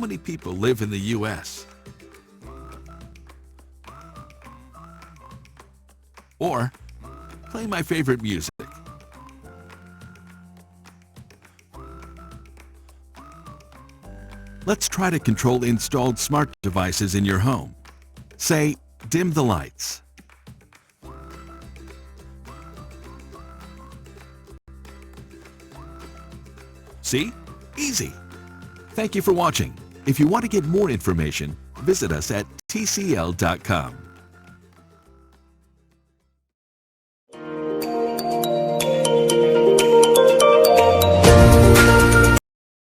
many people live in the US? Or play my favorite music. Let's try to control installed smart devices in your home. Say, dim the lights. See? Easy. Thank you for watching. If you want to get more information, visit us at tcl.com.